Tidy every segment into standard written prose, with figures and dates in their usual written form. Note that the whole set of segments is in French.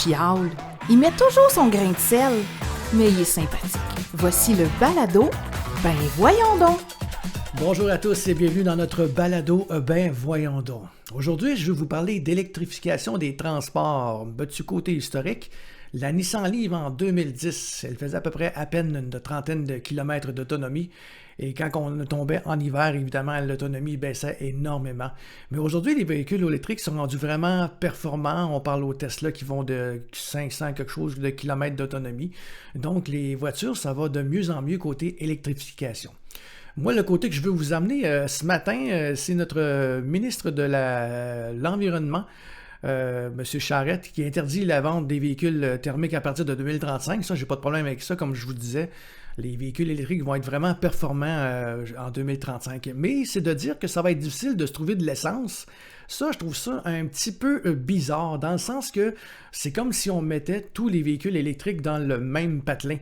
chiale. Il met toujours son grain de sel, mais il est sympathique. Voici le balado, ben voyons donc. Bonjour à tous et bienvenue dans notre balado Ben voyons donc. Aujourd'hui, je vais vous parler d'électrification des transports. Du côté historique, la Nissan Leaf en 2010, elle faisait à peine une trentaine de kilomètres d'autonomie. Et quand on tombait en hiver, évidemment, l'autonomie baissait énormément. Mais aujourd'hui, les véhicules électriques sont rendus vraiment performants. On parle aux Tesla qui vont de 500 quelque chose de kilomètres d'autonomie. Donc, les voitures, ça va de mieux en mieux côté électrification. Moi, le côté que je veux vous amener ce matin, c'est notre ministre de l'Environnement, M. Charette, qui interdit la vente des véhicules thermiques à partir de 2035. Ça, j'ai pas de problème avec ça, comme je vous disais. Les véhicules électriques vont être vraiment performants en 2035. Mais c'est de dire que ça va être difficile de se trouver de l'essence. Ça, je trouve ça un petit peu bizarre, dans le sens que c'est comme si on mettait tous les véhicules électriques dans le même patelin.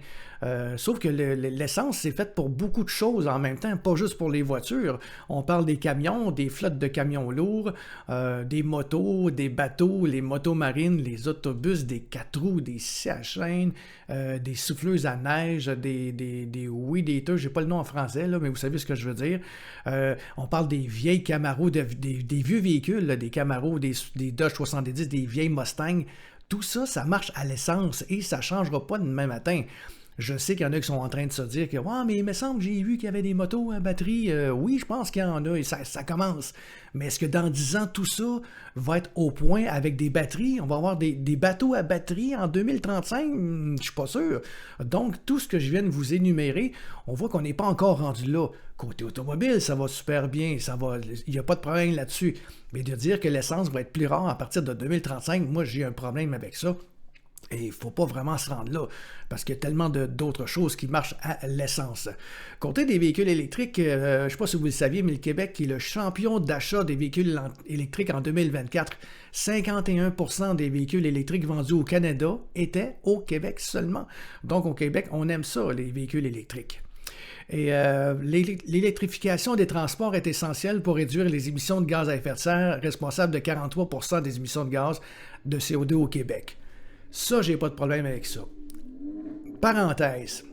Sauf que l'essence, c'est fait pour beaucoup de choses en même temps, pas juste pour les voitures. On parle des camions, des flottes de camions lourds, des motos, des bateaux, les motos marines, les autobus, des 4 roues, des scies à chaîne, des souffleuses à neige, des weed eaters, j'ai pas le nom en français, là, mais vous savez ce que je veux dire. On parle des vieilles Camaro, des vieux véhicules, là, des Camaro, des Dodge 70, des vieilles Mustang. Tout ça, ça marche à l'essence et ça ne changera pas demain matin. Je sais qu'il y en a qui sont en train de se dire que « mais il me semble que j'ai vu qu'il y avait des motos à batterie. Oui, je pense qu'il y en a et ça commence. Mais est-ce que dans 10 ans, tout ça va être au point avec des batteries? On va avoir des bateaux à batterie en 2035? Je ne suis pas sûr. Donc, tout ce que je viens de vous énumérer, on voit qu'on n'est pas encore rendu là. Côté automobile, ça va super bien. Il n'y a pas de problème là-dessus. Mais de dire que l'essence va être plus rare à partir de 2035, moi, j'ai un problème avec ça. Et il ne faut pas vraiment se rendre là, parce qu'il y a tellement d'autres choses qui marchent à l'essence. Côté des véhicules électriques, je ne sais pas si vous le saviez, mais le Québec est le champion d'achat des véhicules électriques en 2024. 51% des véhicules électriques vendus au Canada étaient au Québec seulement. Donc au Québec, on aime ça, les véhicules électriques. Et l'électrification des transports est essentielle pour réduire les émissions de gaz à effet de serre, responsables de 43% des émissions de gaz de CO2 au Québec. Ça, j'ai pas de problème avec ça. Parenthèse.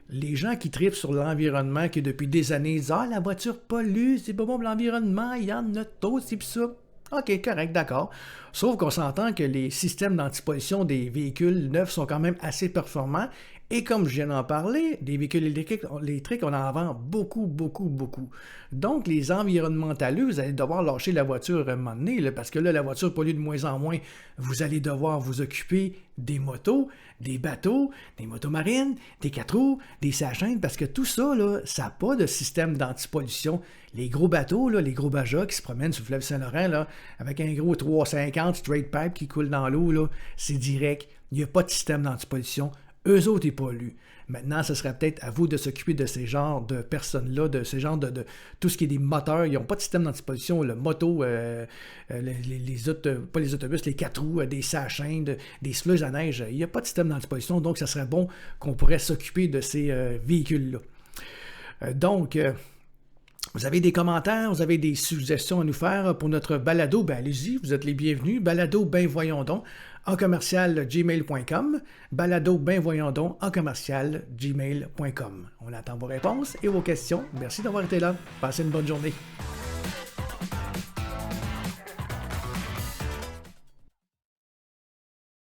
Les gens qui tripent sur l'environnement, qui depuis des années disent « Ah, la voiture pollue, c'est pas bon pour l'environnement, il y en a trop, c'est pis ça. » OK, correct, d'accord. Sauf qu'on s'entend que les systèmes d'antipollution des véhicules neufs sont quand même assez performants. Et comme je viens d'en parler, des véhicules électriques, on en vend beaucoup, beaucoup, beaucoup. Donc, les environnementaleux, vous allez devoir lâcher la voiture à un moment donné, là, parce que là, la voiture pollue de moins en moins. Vous allez devoir vous occuper des motos, des bateaux, des motos marines, des 4 roues, des scies à chaîne, parce que tout ça, là, ça n'a pas de système d'antipollution. Les gros bateaux, là, les gros bajas qui se promènent sur le fleuve Saint-Laurent, là, avec un gros 350 straight pipe qui coule dans l'eau, là, c'est direct. Il n'y a pas de système d'antipollution. Eux autres, ils polluent. Maintenant, ce serait peut-être à vous de s'occuper de ces genres de personnes-là, de ces genres de tout ce qui est des moteurs. Ils n'ont pas de système d'antipollution. Le moto, pas les autobus, les 4 roues, des scies à chaîne, des souffleuses à neige. Il n'y a pas de système d'antipollution, donc ça serait bon qu'on pourrait s'occuper de ces véhicules-là. Donc, vous avez des commentaires, vous avez des suggestions à nous faire pour notre balado, ben allez-y, vous êtes les bienvenus. Balado, ben voyons donc, en commercial gmail.com. Balado, ben voyons donc, en commercial gmail.com. On attend vos réponses et vos questions. Merci d'avoir été là. Passez une bonne journée.